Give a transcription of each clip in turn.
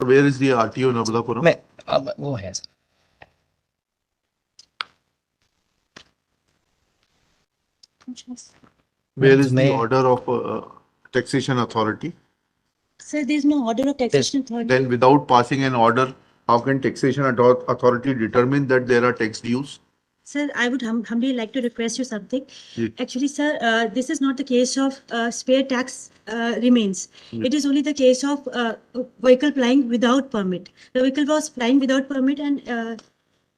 Where is the RTO Nabalapuram? मैं अब वो है सर, Where is the मैं order of taxation authority? Sir, there is no order of taxation authority. Then without passing an order, how can taxation authority determine that there are tax dues? Sir, I would humbly like to request you something. Yes. Actually, sir, this is not the case of spare tax remains. Yes. It is only the case of vehicle plying without permit. The vehicle was plying without permit, and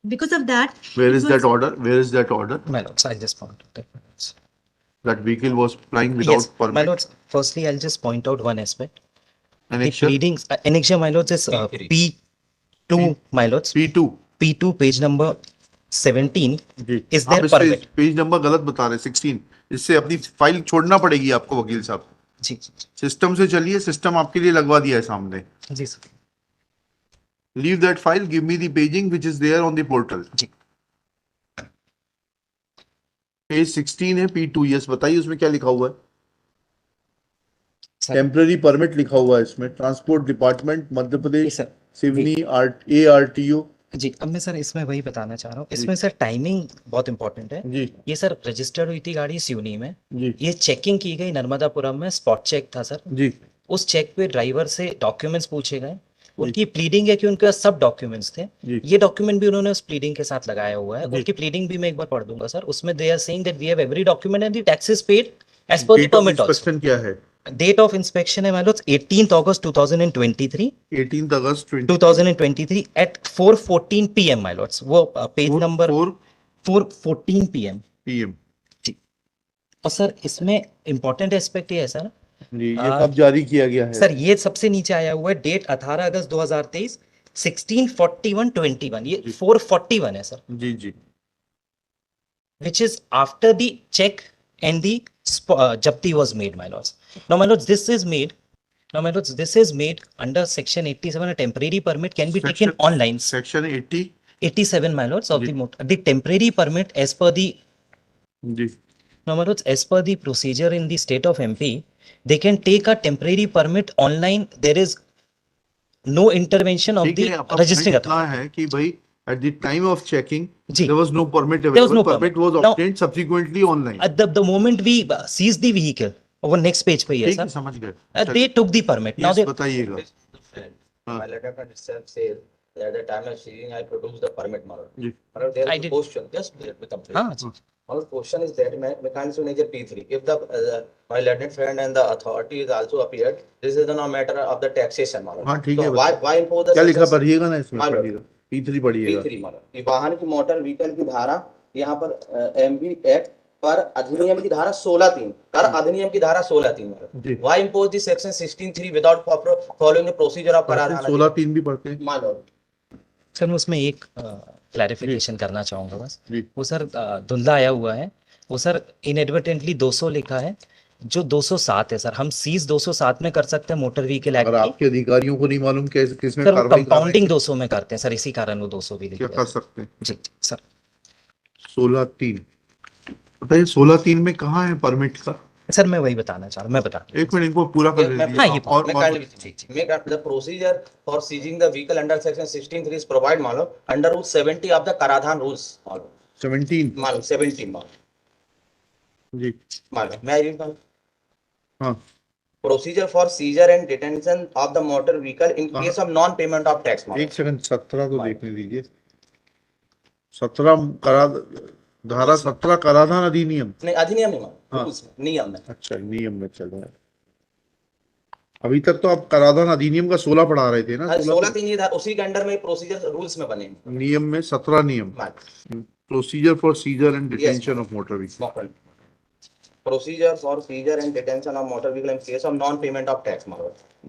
because of that. Where it is was- that order? Where is that order? my lords, I'll just point out that. That vehicle was plying without Yes, permit. my lords, firstly I'll just point out one aspect. The Annexure pleadings, annexure, my lords, is P2, my lords. P2. P2 page number 17 जी is आप there इस पे permit. Page number गलत बता रहे 16। इससे अपनी file छोड़ना पड़ेगी आपको वकील साहब। जी सिस्टम से चलिए, सिस्टम आपके लिए लगवा दिया है सामने। जी sir, leave that file, give me the paging which is there on the portal. जी पेज 16 है P2। यस बताइए उसमें क्या लिखा हुआ है। सर, टेम्पररी परमिट लिखा हुआ है इसमें, ट्रांसपोर्ट डिपार्टमेंट मध्य जी प्रदेश सर, सिवनी ARTO। जी अब मैं सर इसमें वही बताना चाह रहा हूँ, जी। इसमें सर टाइमिंग बहुत इंपॉर्टेंट है। जी ये सर रजिस्टर्ड हुई थी गाड़ी सिवनी में, जी ये चेकिंग की गई नर्मदापुरम में, स्पॉट चेक था सर। जी उस चेक पे ड्राइवर से डॉक्यूमेंट्स पूछे गए, उनकी प्लीडिंग है कि उनके पास सब डॉक्यूमेंट्स थे। जी। ये डॉक्यूमेंट भी उन्होंने उस प्लीडिंग के साथ लगाया हुआ है। जी। उनकी प्लीडिंग भी मैं एक बार पढ़ दूंगा सर। उसमें they are saying that we have every document and the taxes paid as per the date of permit also. Inspection क्या है? डेट ऑफ इंस्पेक्शन है माय लॉर्ड्स 18th August 2023 18 अगस्त 2023 at 4:14 PM माय लॉर्ड्स। वो page number 4:14 PM PM। जी। और sir इसमें important aspect ये है सर, जी ये कब जारी किया गया है? सर ये सबसे नीचे आया हुआ है, डेट 18 अगस्त 2023 16:41:21, ये 4:41 है सर, जी जी which is after the check and the jabti was made, my lords. Now, my lords, this is made. Now, my lords, this is made under Section 87. A temporary permit can be taken Section- online. Section 87, my lords, of जी। the temporary permit as per the. जी Now, my lords, as per the procedure in the state of MP, they can take a temporary permit online. There is no intervention of ठीक the है। आपका registering point authority. इतना है कि भाई at the time of checking ji. there was no permit There was available. no Permit was permit. Now- obtained subsequently online। At the moment we seize the vehicle, over next page पे ही है ठीक है, sir, समझ गए। they took the permit. Now Yes, they बताइएगा। हाँ। My letter from itself says that at the time of seizing, I produced the permit model. Ji There I is a did. question, just let me complete. हाँ Our question is that mechanics manager P3, if the my learned friend and the authority is also appeared, this is no matter of the taxation model. हाँ, ठीक है, So why impose the क्या लिखा success- पढ़िएगा ना इसमें, हाँ, पढ़िएगा P3 पढ़िएगा। P3 मॉडल कि वाहन की मोटर व्हीकल की धारा यहाँ पर MV एक्ट पर अधिनियम की धारा 16(3) कर अधिनियम की धारा 16(3) जी। Why impose the section 16(3) without following the procedure of कराधान 16(3) भी पढ़ते हैं। My lord. सर मैं उसमें एक क्लैरिफिकेशन करना चाहूंगा बस। जी वो सर धुंधला आया हुआ है, वो सर इनएडवर्टेंटली 200 लिखा है, जो 207 है सर। हम सीज 207 में कर सकते हैं मोटर व्हीकल अगर एक्ट की, आपके अधिकारियों को नहीं मालूम किसमें सर वो कार्रवाई कंपाउंडिंग 200 में करते हैं सर, इसी कारण वो 200 भी लिख क्या दिया कर सर। सकते हैं। जी सर। 16(3) बताइए 16(3) में कहाँ है परमिट का? सर मैं वही बताना चाह रहा हूँ, मैं बता एक मिनट इनको पूरा कर मैं- लीजिए। हाँ, ये और May kindly make the procedure for seizing the vehicle under section 16(3) is provide मालूम under rule 70 of the कराधान rules मालूम 17 मालूम 17 मालूम जी मैं read मालूम हाँ procedure for seizure and detention of the motor vehicle in case of non payment of tax मालूम एक सेकंड 17 तो देखने दीजिए। 17 करा धारा 17 कराधान अधिनियम। नहीं अधिनियम नहीं मालूम हाँ। rules में नियम में अच्छा नियम में चल रहा है। अभी तक तो आप कराधान अधिनियम का 16 पढ़ा रहे थे ना। 16(3) ये उसी के अंडर में प्रोसीजर रूल्स में बने हैं नियम में 17 नियम। मालूम procedure for seizure and Yes, detention ma'am. Of motor vehicle. Motor. Procedure for seizure and detention of motor vehicle in case of non-payment of tax.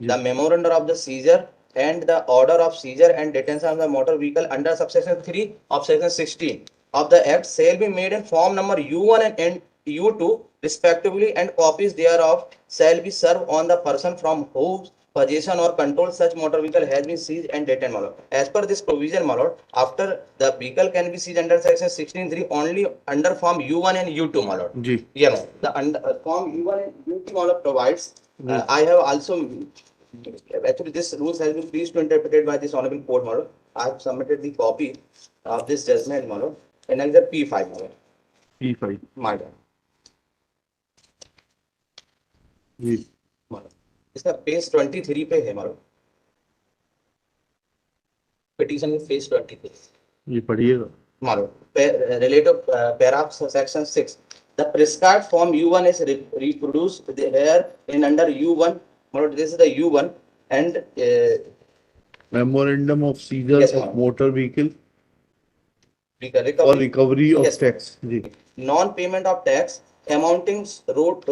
The memorandum of the seizure and the order of seizure and detention of the motor vehicle under subsection 3 of section 16 of the Act shall be made in form number U1 and U2 respectively, and copies thereof shall be served on the person from whose possession or control such motor vehicle has been seized and detained, my lord. As per this provision, my lord, after the vehicle can be seized under section 16(3) only under form U1 and U2, my lord. जी Yeah, no. The form U1 and U2 my lord provides. I have also Actually, this rules has been pleased to interpreted by this honorable court, model. I have submitted the copy of this judgment, model, in another P5, model. P5 Model. जी इसका page 23 पे है, model. Petition is page 23. ये पढ़िएगा Model. Relative paragraph section 6. The prescribed form U1 is reproduced here in under U1. Model, this is the U1 and memorandum of seizure Yes, of ma'am. Motor vehicle और recovery. Recovery of Yes, ma'am. Tax जी Non-payment of tax amounting road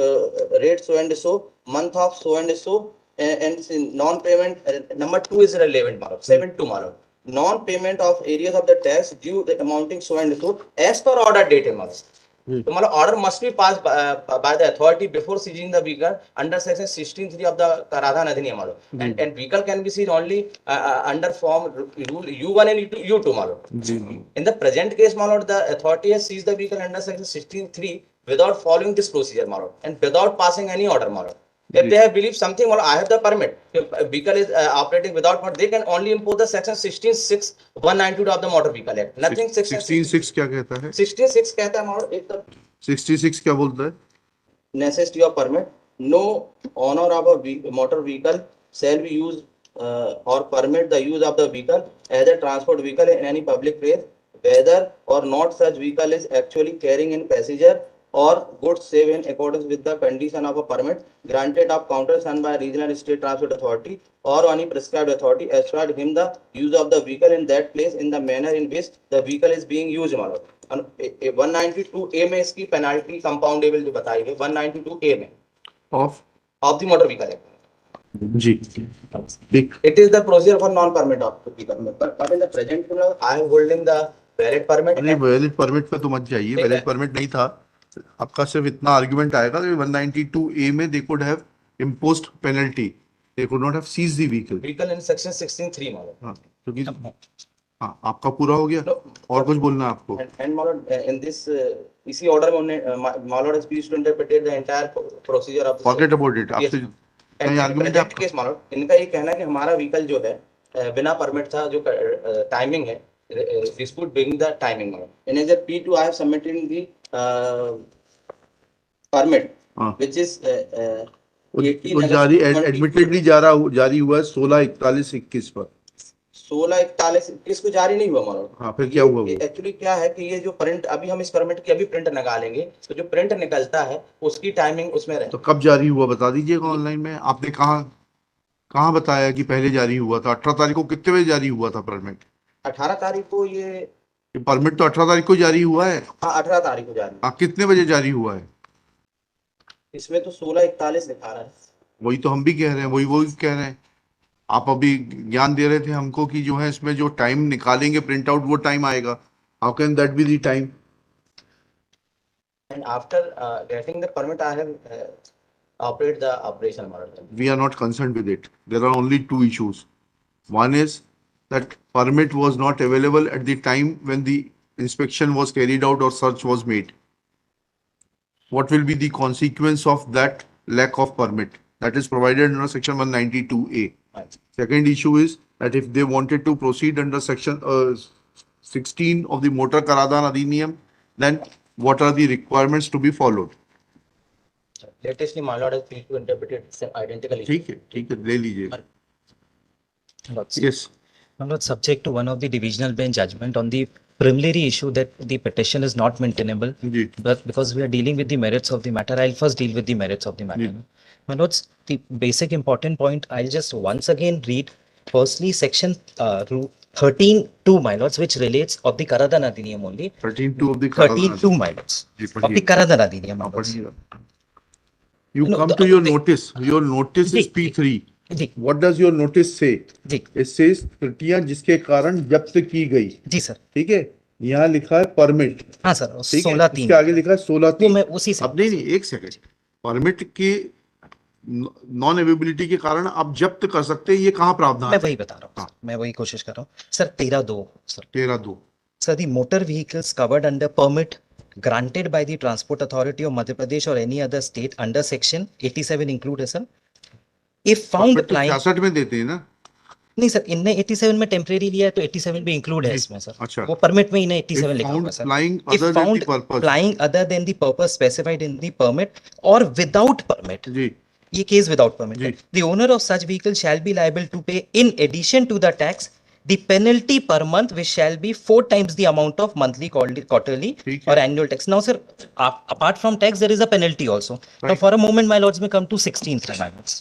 rate so and so, month of so and so, and non-payment number 2 is relevant, model. 7.2, model. Non-payment of areas of the tax due the amounting so and so as per order date, model. So, model, order must be passed by the authority before seizing the vehicle under section 16(3) of the Karadhan Adhiniyam, model. And vehicle can be seized only under form rule U1 and U2, model. जी In the present case, my lord, the authority has seized the vehicle under section 16(3) without following this procedure, my lord, and without passing any order, my lord. If they have believed something, my lord, I have the permit. If a vehicle is operating without permit, they can only impose the section 16(6) 192 of the Motor Vehicle Act. Nothing section 16(6) क्या कहता है 16(6) कहता है, my lord, एक तो 66 क्या बोलता है necessity of permit. No owner of a motor vehicle shall be used or permit the use of the vehicle as a transport vehicle in any public place, whether or not such vehicle is actually carrying in passenger or goods save in accordance with the condition of a permit granted of counter signed by regional state transport authority or any prescribed authority assured him the use of the vehicle in that place in the manner in which the vehicle is being used, my lord. 192A में इसकी penalty compoundable जो बताई गई 192A में of of the motor vehicle act. जी देख It is the procedure for non-permit of the vehicle. But in the present, I am holding the valid permit. नहीं valid permit पे तो मत जाइए ठीक है। वैलिड परमिट नहीं था आपका सिर्फ इतना आर्गुमेंट आएगा कि 192A में they could have imposed penalty they could not have seize the vehicle Vehicle in section 16(3), model. हाँ क्योंकि हाँ आपका पूरा हो गया No, और कुछ बोलना है आपको and my lord, in this इसी order में उन्होंने my lord has pleased to interpret the entire procedure of. Forget about it Yes, आपसे ma'am. कहीं And in आर्गुमेंट है present case, my lord, इनका ये कहना है कि हमारा व्हीकल जो है बिना परमिट था जो टाइमिंग है dispute being the timing, my lord. In as a P2 I have submitted the permit हाँ which is 18 वो जारी August एडमिटेडली जारी हुआ है 16/41/21 पर 16/41 को जारी नहीं हुआ, मानो। हाँ फिर क्या हुआ वो एक्चुअली क्या है कि ये जो प्रिंट अभी हम इस परमिट की अभी प्रिंट निकालेंगे तो जो प्रिंट निकलता है उसकी टाइमिंग उसमें रहे। तो कब जारी हुआ बता दीजिएगा ऑनलाइन में आपने कहाँ बताया कि पहले जारी हुआ था 18 तारीख को कितने बजे जारी हुआ था परमिट 18 तारीख को ये परमिट तो 18 तारीख को जारी हुआ है हाँ 18 तारीख को जारी। हाँ कितने बजे जारी हुआ है इसमें तो 16:41 दिखा रहा है। वही तो हम भी कह रहे हैं वही कह रहे हैं आप अभी ज्ञान दे रहे थे हमको कि जो है इसमें जो टाइम निकालेंगे प्रिंट आउट वो टाइम आएगा how can that be the time And after getting the permit, I have operate the operation model. we are not concerned with it there are only two issues one is that permit was not available at the time when the inspection was carried out or search was made what will be the consequence of that lack of permit that is provided under section 192A. Second issue is that if they wanted to proceed under section 16 of the Motor Karadhan Adhiniyam, then what are the requirements to be followed? Latestly, my lord has pleased to interpret it identically. ठीक है ले लीजिए yes Not subject to one of the divisional bench judgment on the preliminary issue that the petition is not maintainable. Ji But because we are dealing with the merits of the matter, I'll first deal with the merits of the matter. Yeah. My lords, the basic important point, I'll just once again read firstly section 13(2), my lords, which relates of the Karadhan Adhiniyam only. 13(2) of the Karadhan 13(2), my lords, ji, of the पढ़िए। Karadhan Adhiniyam. my हाँ, lords. पढ़िए। You No, come the- to your the- notice. Your notice is ji, P3. Ji, What does your notice say? Ji, It says त्रुटियां जिसके कारण जब्त की गई जी sir. ठीक है यहाँ लिखा है परमिट हाँ सर, ठीक है 16(3). इसके आगे लिखा है 16 वो मैं उसी से अब नहीं एक सेकंड परमिट के नॉन अवेबिलिटी के कारण आप जब्त कर सकते हैं ये कहाँ प्रावधान मैं है वही बता रहा हूँ सर, मैं वही कोशिश कर रहा हूँ sir. 13(2) sir, 13(2) Sir, the motor vehicles covered under permit granted by the Transport Authority of Madhya Pradesh or any other state under section 87 include, sir? If found permit तो अप्लाइंग, 66 में देते हैं ना। नहीं सर, इनने 87 में टेम्परेरी लिया है तो 87 भी इंक्लूड है जी, इसमें सर। अच्छा। वो परमिट में इन्हें If 87 लिखा found हुआ है sir. flying If other than the found purpose, flying other than the purpose specified in the permit or without permit, जी ये केस विदाउट परमिट जी। है, the owner of such vehicle shall be liable to pay in addition to the tax the penalty per month which shall be 4 times the amount of monthly, quarterly ठीक or है। annual tax. Now sir, apart from tax there is a penalty also. Now Right. for a moment my lords, may come to 16th amendments.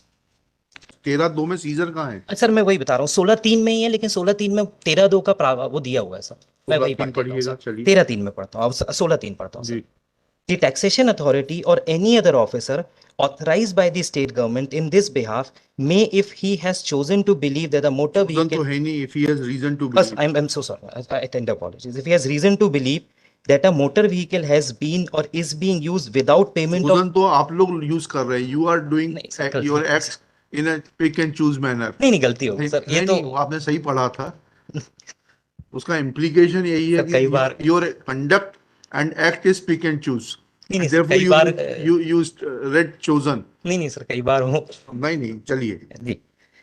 13(2) में scissor कहाँ है? Sir मैं वही बता रहा हूँ, 16(3) में ही है, लेकिन 16(3) में 13(2) का वो दिया हुआ है सर। मैं वही 16(3) पढ़िएगा, चलिए। 13(3) में पढ़ता हूँ, अब 16(3) पढ़ता हूँ जी। Sir. The taxation authority or any other officer authorized by the state government in this behalf may, if he has chosen to believe that the motor Chosen तो vehicle, है नहीं, if he has reason to First, believe. I'm so sorry. I tender apologies. If he has reason to believe that a motor vehicle has been or is being used without payment of, Chosen तो आप लोग use कर रहे हैं, you are doing नहीं, sir, गलती your है, act in a pick and choose manner. नहीं गलती होगी सर, ये तो नहीं, आपने सही पढ़ा था। उसका implication यही है सर, कई कि बार- your conduct and act is pick and choose. नहीं, सर, Therefore कई you bar, you used read chosen. नहीं सर, कई बार हो नहीं चलिए। जी।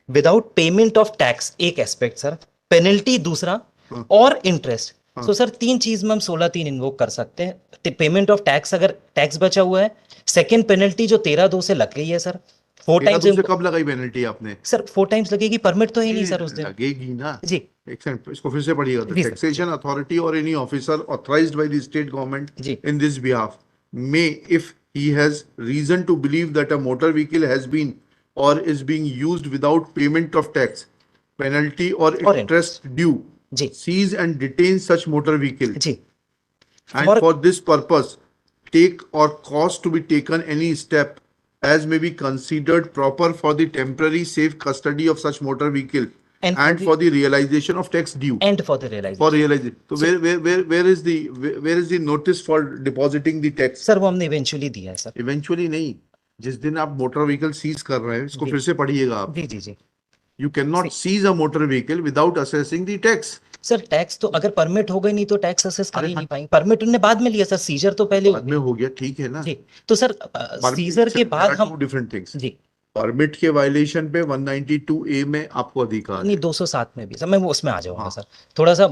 विदाउट पेमेंट ऑफ टैक्स एक एस्पेक्ट सर, पेनल्टी दूसरा, हाँ। और इंटरेस्ट। सो सर 3 चीज में हम 16(3) इन्वोक कर सकते हैं। पेमेंट ऑफ टैक्स, अगर टैक्स बचा हुआ है, सेकंड पेनल्टी जो 13(2) से लग गई है सर, 4 तेरा तुमसे टाइम्स कब लगाई पेनल्टी आपने? सर, 4 टाइम्स लगेगी, परमिट तो है नहीं सर उस दिन। लगेगी ना। जी एक सेकंड, इसको फिर से पढ़िएगा। जी, सर। टैक्सेशन अथॉरिटी और any officer authorised by the state government जी। in this behalf may, if he has reason to believe that a motor vehicle has been or is being used without payment of tax, penalty or Or interest due, जी seize and detain such motor vehicle, जी and For- for this purpose take or cause to be taken any step as may be considered proper for the temporary safe custody of such motor vehicle And and for for the realization of tax due. And for the For realisation. realization. So where is the notice for depositing the tax? Sir वो हमने eventually दिया है sir. Eventually नहीं, जिस दिन आप motor vehicle seize कर रहे हैं, इसको जी। फिर से पढ़िएगा आप। जी जी जी You cannot seize a motor vehicle without assessing the tax. Sir, tax तो अगर परमिट हो गई नहीं तो टैक्स असेस कर अरे ही हाँ। नहीं पाएंगे। परमिट उन्होंने बाद में लिया सर, सीजर तो पहले बाद में हो गया, ठीक है ना। जी। तो सर सीजर के बाद हम टू डिफरेंट थिंग्स। जी परमिट के वायलेशन पे 192A में आपको अधिकार नहीं, है। 207 में भी सर, मैं वो उसमें आ जाऊंगा हाँ। सर थोड़ा सा,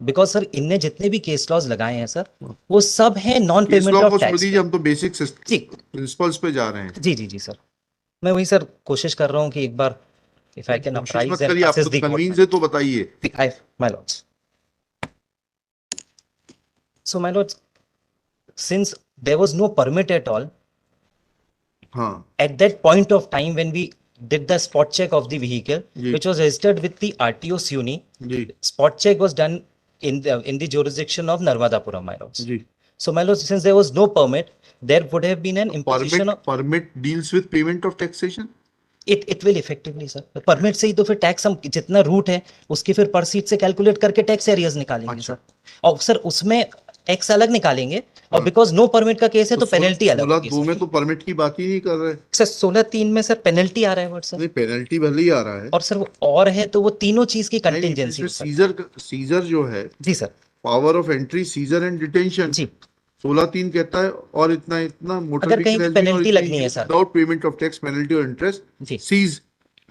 बिकॉज सर इनने जितने भी केस लॉज लगाए हैं सर, वो सब है नॉन केस पेमेंट लॉ को ऑफ छोड़ टैक्स। दीजिए, हम तो बेसिक जी प्रिंसिपल्स पे जा रहे हैं। जी जी जी सर, मैं वही सर कोशिश कर रहा हूँ कि एक बार इफ आई कैन कोशिश मत करिए, आप तो कन्वींस है तो बताइए। my lords. So my lords, since there was no permit at all हाँ at that point of time when we did the spot check of the vehicle, जी। which was registered with the RTO SUNI, जी spot check was done in the jurisdiction of Narmadapuram, my lords. जी। So my lords, since there was no permit, there would have been an imposition of permit deals with payment of taxation. it will effectively sir, permit से ही तो फिर tax हम जितना root है उसकी फिर पर सीट से कैलकुलेट करके टैक्स एरियाज निकालेंगे अच्छा। सर, और सर उसमें टैक्स अलग निकालेंगे, और बिकॉज नो परमिट का केस है तो पेनल्टी अलग होगी 16(2) सर। में तो परमिट की बात ही नहीं कर रहे। सर 16(3) में सर पेनल्टी आ रहा है वर्ड सर, नहीं, पेनल्टी भले ही आ रहा है। और सर वो और है तो वो तीनों चीज की नहीं, कंटिजेंसी इसमें सीजर जो है, जी sir power of entry, seizure and detention, जी 16(3) कहता है, और इतना इतना मोटर अगर कहीं penalty लगनी है, sir. Without payment of tax, penalty और इंटरेस्ट, जी सीज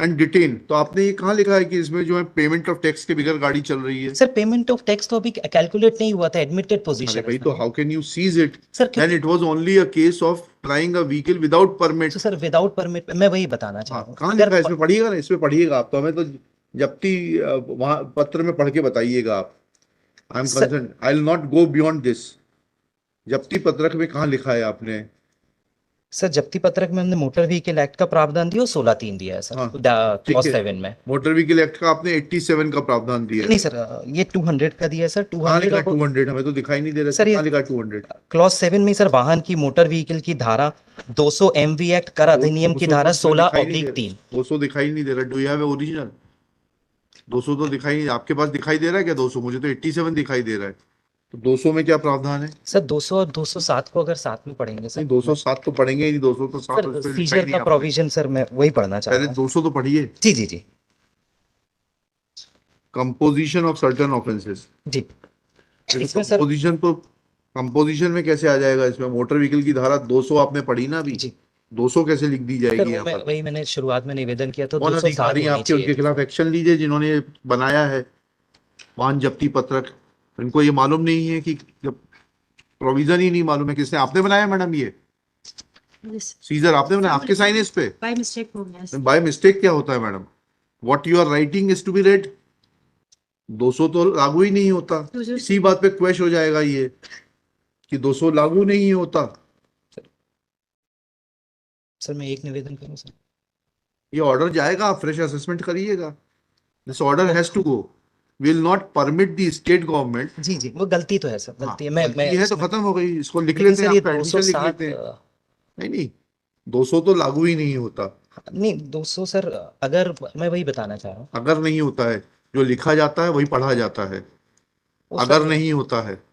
एंड डिटेन। तो आपने ये कहाँ लिखा है कि इसमें जो है पेमेंट ऑफ टैक्स के बगैर गाड़ी चल रही है? सर, पेमेंट ऑफ टैक्स तो अभी कैलकुलेट नहीं हुआ था, एडमिटेड अरे पोजीशन भाई, तो how can you sees it? Sir and it was only a case of flying a vehicle without permit. तो सर विदाउट परमिट, मैं वही बताना चाह रहा हूँ, कहाँ अगर लिखा है? इसमें पढ़िएगा ना, इसमें पढ़िएगा आप। तो हमें तो जब्ती वहां पत्र में पढ़ के बताइएगा आप। I am sir- concern, I will not go beyond this. जब्ती पत्रक में कहाँ लिखा है आपने? सर जब्ती पत्रक में हमने मोटर व्हीकल एक्ट का प्रावधान दिया और 16(3) दिया है सर, हाँ, ठीक क्लॉज है। 7 में। मोटर व्हीकल एक्ट का आपने 87 का प्रावधान दिया है। नहीं सर, ये 200 का दिया है सर, कहाँ लिखा 200 200? हमें तो दिखाई नहीं दे रहा सर, ये- कहाँ लिखा 200? क्लॉज 7 में सर वाहन की मोटर व्हीकल की धारा 200 MV एक्ट कर अधिनियम की धारा 16/3। 200 दिखाई नहीं दे रहा। Do you have original? 200 तो दिखाई नहीं, आपके पास दिखाई दे रहा है क्या 200? मुझे तो 87 दिखाई दे रहा है। तो 200 में क्या प्रावधान है? सर 200 और 207 को अगर साथ में पढ़ेंगे सर, नहीं, 207 तो पढ़ेंगे ही नहीं, 200 तो साथ सर उसपे लिखा ही सीजर नहीं का आपने। प्रोविजन सर मैं वही पढ़ना चाह पहले रहा हूँ। 200 तो पढ़िए। जी जी जी कंपोजिशन ऑफ सर्टेन ऑफेंसेस। जी इसमें सर कंपोजिशन तो कंपोजिशन में कैसे आ जाएगा? इसमें मोटर व्हीकल की धारा 200 आपने पढ़ी ना अभी। जी 200 कैसे लिख दी सर जाएगी वो यहाँ मैं पर? वही मैंने शुरुआत में निवेदन किया तो कौन 260 अधिकारी हैं होनी आपके, उनके चाहिए। खिलाफ एक्शन लीजिए जिन्होंने बनाया है वाहन जब्ती पत्रक। इनको ये मालूम नहीं है कि जब प्रोविजन ही नहीं मालूम है किसने, आपने बनाया मैडम ये Yes. सीजर, आपने बनाया, आपके साइन है इस पे? By mistake हो गया sir. बाय मिस्टेक क्या होता है madam? What you are writing is to be read. 200 तो लागू ही नहीं होता। 200 इसी बात पे क्वेश हो जाएगा ये कि 200 लागू नहीं होता। सर मैं एक निवेदन करूँ सर? ये ऑर्डर जाएगा, आप फ्रेश असेसमेंट करिएगा। This order has to go, will not permit the state government. जी जी वो गलती तो है सर, गलती है। मैं गलती है तो खत्म हो गई, इसको लिख लेकिन लेते हैं, सर ये आप एडिशन लिख 207 लेते हैं। नहीं नहीं, 200 तो लागू ही नहीं होता नहीं 200 सर, अगर मैं वही बताना चाह रहा हूँ। अगर नहीं होता है। जो लिखा जाता है वही पढ़ा जाता है, वो अगर सर, नहीं होता है।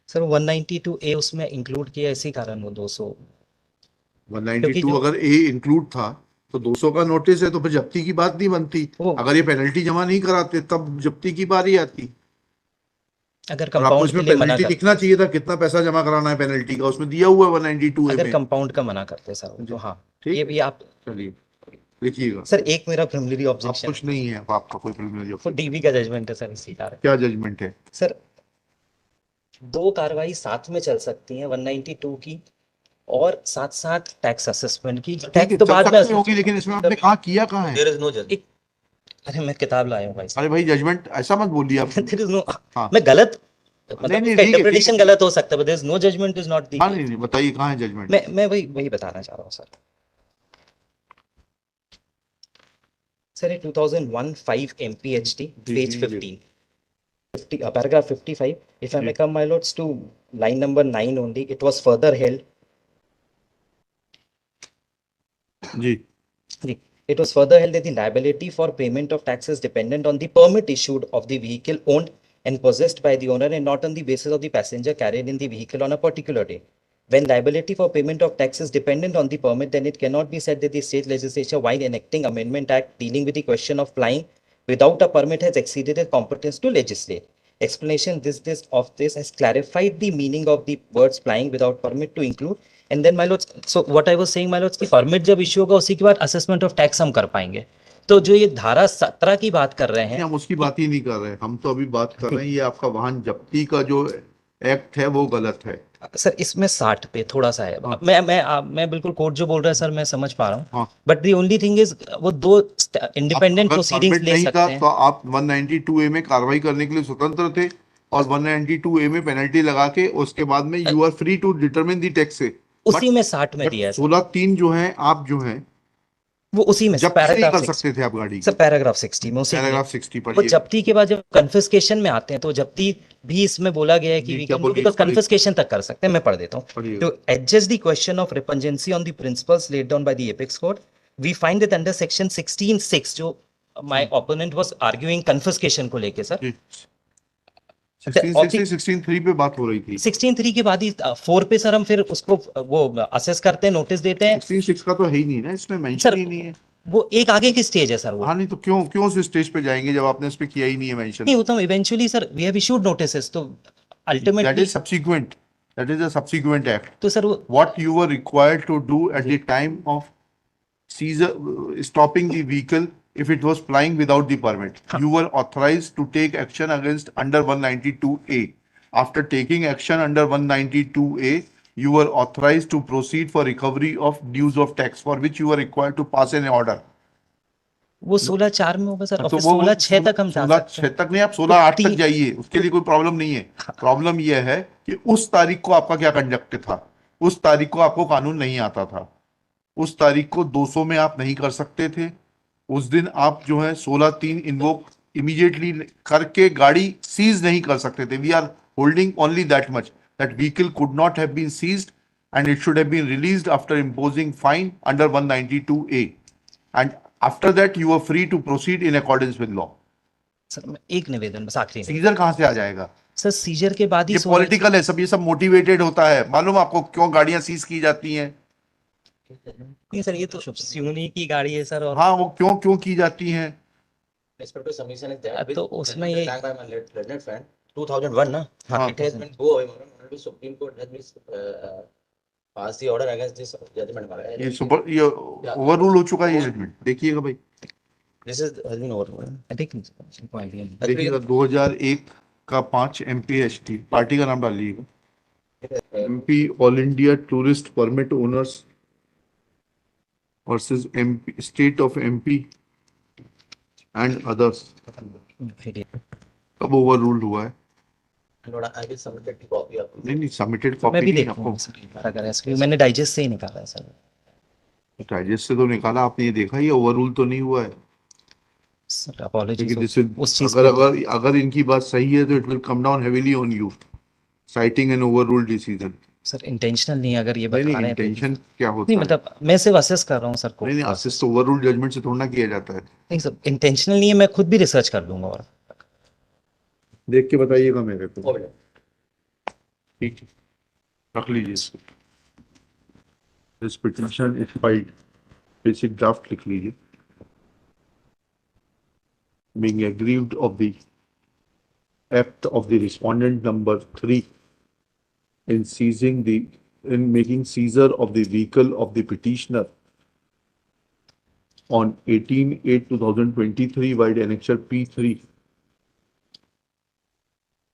सर 192A उसमें इंक्लूड किया इसी कारण वो 200। क्योंकि 192 जो अगर ए इंक्लूड था तो 200 का नोटिस है तो फिर जब्ती की बात नहीं बनती। वो अगर ये पेनल्टी जमा नहीं कराते तब जब्ती की बारी आती। अगर और आपको कंपाउंड के इसमें लिए मना पेनल्टी कर, लिखना चाहिए था, कितना पैसा जमा कराना है पेनल्टी का, उसमें दिया हुआ है 192 ए अगर में। कंपाउंड का मना करते सर तो हाँ, ठीक। ये भी आप। चलिए लिखिएगा। सर एक मेरा प्रिलिमिनरी आप ऑब्जेक्शन कुछ नहीं है, आपका कोई प्रिलिमिनरी वो ऑब्जेक्शन। डीवी का जजमेंट है सर, इसी कारण। क्या जजमेंट है? सर दो कार्रवाई साथ में चल सकती हैं 192 की और साथ साथ टैक्स असेसमेंट की। ठीक है, टैक्स तो चल बाद में सकती होगी, लेकिन इसमें आपने कहा किया कहाँ है? There is no judgment. एक- अरे मैं किताब लाया हूँ भाई अरे भाई जजमेंट ऐसा मत बोलिए आप। There is no, हाँ। मैं गलत, नहीं, मतलब नहीं, उसका ठीक है, इंटरप्रिटेशन ठीक है। गलत हो सकता है, but there is no judgment is not the। हाँ नहीं नहीं, बताइए कहाँ है जजमेंट? मैं वही बताना चाह रहा हूँ सर। सर ये 2001-5 MPHD page 15 paragraph 55, if I may come my lords to line number 9 only, it was further held जी it was further held that the liability for payment of taxes dependent on the permit issued of the vehicle owned and possessed by the owner and not on the basis of the passenger carried in the vehicle on a particular day. When liability for payment of taxes dependent on the permit, then it cannot be said that the state legislature, while enacting Amendment Act dealing with the question of flying without a permit, has exceeded its competence to legislate. Explanation of this has clarified the meaning of the words flying without permit to include, and then my lords, so what I was saying my lords, कि permit जब issue होगा उसी के बाद assessment of tax हम कर पाएंगे। तो जो ये धारा 17 की बात कर रहे नहीं, हैं, हम उसकी बात ही नहीं कर रहे हैं, हम तो अभी बात कर रहे हैं ये आपका वाहन जब्ती का जो एक्ट है वो गलत है। सर इसमें 60 पे थोड़ा सा है। हाँ। मैं बिल्कुल कोर्ट जो बोल रहा है सर मैं समझ पा रहा हूँ, हाँ। But the only thing is वो दो इंडिपेंडेंट अगर प्रोसीडिंग्स परमिट ले नहीं सकते था हैं। तो आप 192 ए में कार्रवाई करने के लिए स्वतंत्र थे, और 192 ए में पेनल्टी लगा के उसके बाद में you are free to determine the tax से। उसी में 60 में दिया है सर, 16(3) जो है, आप जो है वो उसी में जब्ती नहीं पैराग्राफ कर 60 सकते थे आप गाड़ी सर, की। पैराग्राफ 60 में उसी में। पैराग्राफ 60 वो पढ़िए। जब्ती के बाद जब कन्फिस्केशन में आते हैं तो जब्ती भी इसमें बोला गया है कि जी, वी क्या कैन डू बोलिए, बिकॉज पढ़िए। कन्फिस्केशन तक कर सकते हैं। मैं पढ़ देता हूँ। पढ़िए। To adjust the question of repugnancy on the principles laid down by the Apex Court, we find that under section 16(6) जो my opponent was arguing confiscation को लेके सर, जी 16(6) 16(3) पे बात हो रही थी। 16(3) के बाद ही 4 पे सर हम फिर उसको वो असेस करते हैं, नोटिस देते हैं। 16(6) का तो है ही नहीं ना, इसमें सर, मेंशन ही नहीं है। वो एक आगे की स्टेज है सर वो। हाँ नहीं तो क्यों क्यों उस स्टेज पे जाएंगे जब आपने इस पे किया ही नहीं है मेंशन? नहीं होता eventually sir we have issued notices, तो That ultimately is subsequent. That is a subsequent act. तो सर वो What you were required to do at the time of seizure, stopping the vehicle if it was flying without the permit. You were authorized to take action against under 192A. After taking action under 192A, you were authorized to proceed for recovery of dues of tax for which you were required to pass an order. वो 16(4) में होगा sir, और तो फिर वो 16(6) तक हम जा 16(6) सकते हैं। तक नहीं, आप 16(8) तक तीन- जाइए, उसके लिए कोई प्रॉब्लम नहीं है। प्रॉब्लम यह है कि उस तारीख को आपका क्या कंडक्ट था, उस तारीख को आपको कानून नहीं आता था, उस तारीख को 200 में आप नहीं कर सकते थे। उस दिन आप जो है 16(3) इन्वोक इमीडिएटली करके गाड़ी सीज नहीं कर सकते थे। We are holding only that much that vehicle could not have been seized and it should have been released after imposing fine under 192A, and after that you were free to proceed in accordance with law. Sir मैं एक निवेदन बस आखिरी में। Scissor कहाँ से आ जाएगा? Sir scissor के बाद ही ये 16 पॉलिटिकल है सब, ये सब मोटिवेटेड होता है। मालूम आपको क्यों गाड़ियां सीज की जाती हैं? नहीं सर ये तो स्यूनी की गाड़ी है सर, और हाँ, वो क्यों क्यों की जाती हैं? Respective submission is there. तो उसमें ये- Thank by my learned friend. 2001 ना? हाँ It has been go away. Honorable Supreme Court has been pass the order against this judgment. ये ओवररूल हो चुका है ये जजमेंट, देखिएगा भाई, This is has been over. I think no idea. देखिएगा 2001 का 5 MPHT, पार्टी का नाम डालिएगा, MP all India tourist permit owners versus MP state of MP and others, कब ओवररूल हुआ है? Lord, I will submit the copy of this. नहीं submitted मैं कॉपी भी नहीं देखूंगा आपको, सर, अगर ऐसा मैंने डाइजेस्ट से ही निकाला है सर। डाइजेस्ट से तो निकाला आपने, ये देखा ये ओवररूल तो नहीं हुआ है, सर क्योंकि अपॉलॉजीज दिस इज, उस चीज अगर को अगर अगर इनकी बात सही है तो it will come down heavily on you, citing an overrule decision. Sir intentional नहीं है, अगर ये नहीं बता नहीं, रहे हैं तो- इंटेंशन क्या होता नहीं है? मतलब मैं सिर्फ असेस कर रहा हूँ सर को। नहीं नहीं, असिस्ट तो ओवररूल जजमेंट से थोड़ा ना किया जाता है। नहीं सर इंटेंशनल नहीं है, मैं खुद भी रिसर्च कर लूंगा और देख के बताइएगा मेरे को, Okay. ठीक है, रख लीजिए इसको। This petition is filed, basic draft लिख लीजिए। Being aggrieved of the act of the respondent number 3 in making seizure of the vehicle of the petitioner on 18/8/2023 by the annexure P3,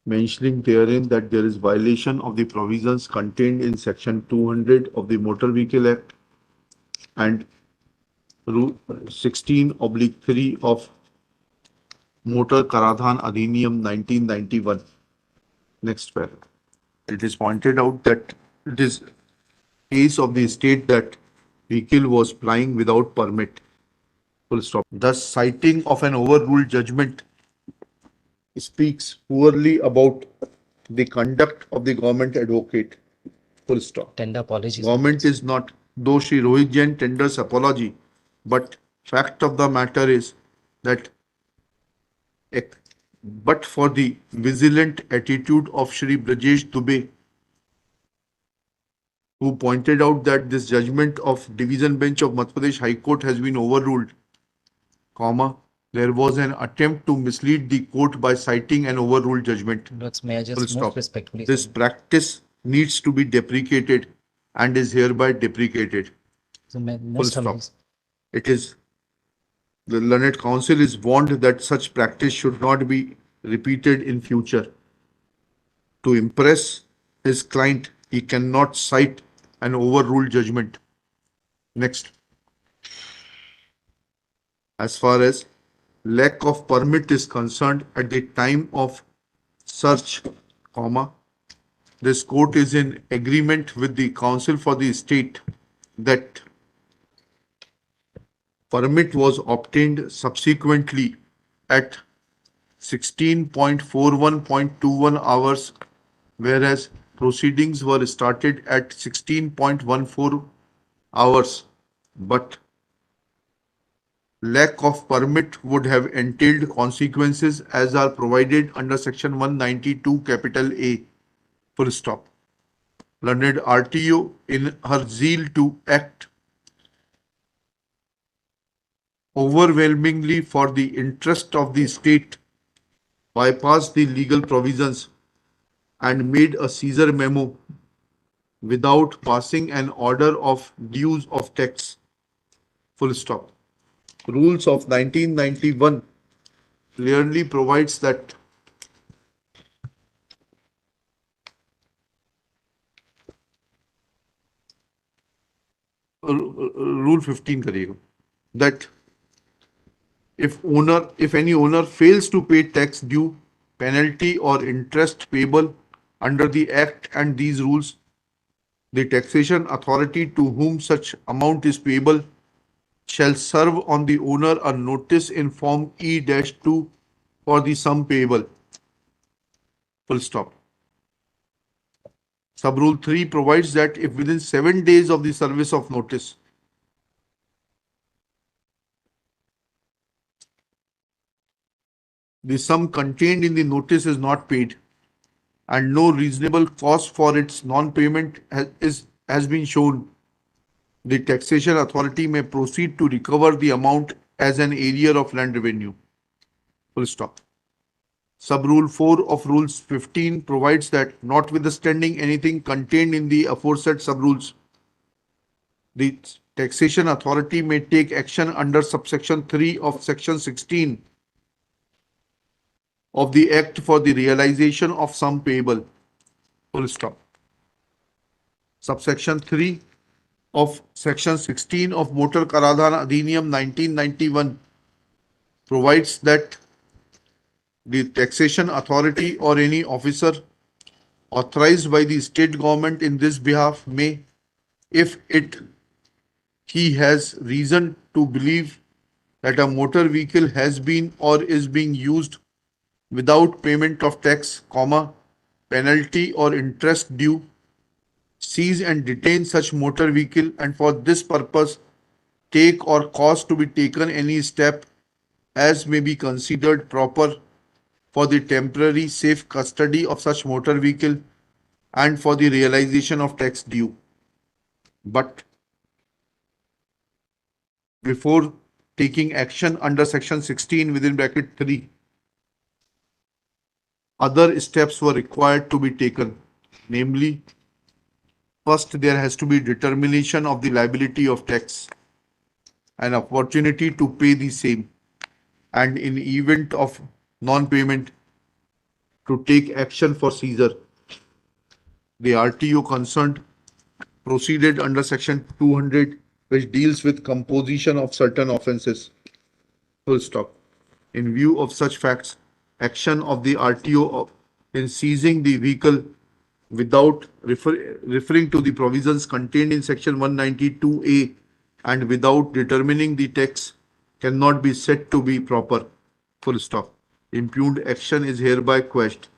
mentioning therein that there is violation of the provisions contained in section 200 of the Motor Vehicle Act and Rule 16/3 of Motor Karadhan Adhiniyam 1991. Next paragraph. It is pointed out that it is case of the state that vehicle was plying without permit. Full stop. Thus, citing of an overruled judgment speaks poorly about the conduct of the government advocate. Full stop. Tender apologies Government is not, though Shri Rohit Jain tenders apology, but fact of the matter is that but for the vigilant attitude of Shri Brajesh Dubey, who pointed out that this judgment of Division Bench of Madhya Pradesh High Court has been overruled, comma, there was an attempt to mislead the court by citing an overruled judgment. may I Full just stop. most respectfully This practice needs to be deprecated and is hereby deprecated. so मैं Full most stop. It is, the learned counsel is warned that such practice should not be repeated in future. To impress his client, he cannot cite an overruled judgment. Next. As far as lack of permit is concerned at the time of search, comma, this court is in agreement with the counsel for the state that permit was obtained subsequently at 16:41.21 hours, whereas proceedings were started at 16:14 hours, but lack of permit would have entailed consequences as are provided under section 192 capital A. Full stop. Learned RTO, in her zeal to act overwhelmingly for the interest of the state, bypassed the legal provisions and made a seizure memo without passing an order of dues of tax. Full stop. Rules of 1991 clearly provides that Rule 15 करिएगा, that if any owner fails to pay tax due, penalty or interest payable under the act and these rules, the taxation authority to whom such amount is payable shall serve on the owner a notice in form E-2 for the sum payable. Full stop. Sub-rule 3 provides that if within 7 days of the service of notice, the sum contained in the notice is not paid and no reasonable cause for its non-payment has been shown, the taxation authority may proceed to recover the amount as an arrear of land revenue. Full stop. Sub-rule 4 of Rules 15 provides that notwithstanding anything contained in the aforesaid sub-rules, the taxation authority may take action under subsection 3 of section 16 of the act for the realization of sum payable. Full stop. Subsection 3 of section 16 of Motor Karadhan Adhiniyam 1991 provides that the taxation authority or any officer authorized by the state government in this behalf may, if he has reason to believe that a motor vehicle has been or is being used without payment of tax, penalty or interest due, seize and detain such motor vehicle, and for this purpose take or cause to be taken any step as may be considered proper for the temporary safe custody of such motor vehicle and for the realization of tax due. But before taking action under section 16 within bracket 3, other steps were required to be taken. Namely, first there has to be determination of the liability of tax, an opportunity to pay the same, and in event of non-payment to take action for seizure. The RTO concerned proceeded under section 200, which deals with composition of certain offences. Full stop. In view of such facts, action of the RTO in seizing the vehicle without referring to the provisions contained in section 192A and without determining the tax cannot be said to be proper. Full stop. Impugned action is hereby quashed.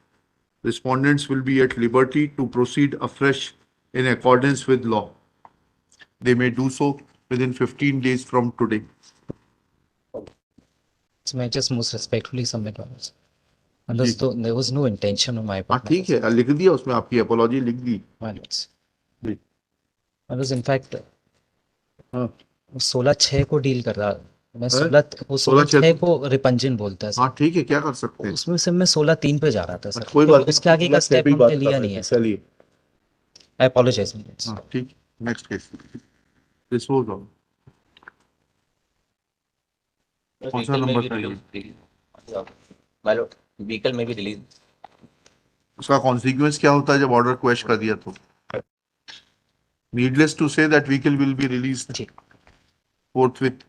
Respondents will be at liberty to proceed afresh in accordance with law. They may do so within 15 days from today. So may I just most respectfully submit my lords. My lords, there was no intention on my हाँ part. ठीक है, लिख दिया उसमें, आपकी apology लिख दी. My lords. Ji. My lords, in fact, हाँ 16/6 को डील कर रहा. मैं हैं? 16/6 को रिपंजन बोलता है सर. हाँ ठीक है, क्या कर सकते हैं. उसमें से मैं 16/3 पे जा रहा था सर. कोई बात नहीं, उसके आगे का स्टेप भी बात हमने कर लिया रहे नहीं थे. है सर. चलिए. आई अपोलोजाइज. हाँ ठीक. Next case. Dispose of. कौन सा नंबर चाहिए? My lord, vehicle may be released. उसका कॉन्सिक्वेंस क्या होता है जब ऑर्डर क्वेश कर दिया तो? Needless to say that vehicle will be released जी. forthwith.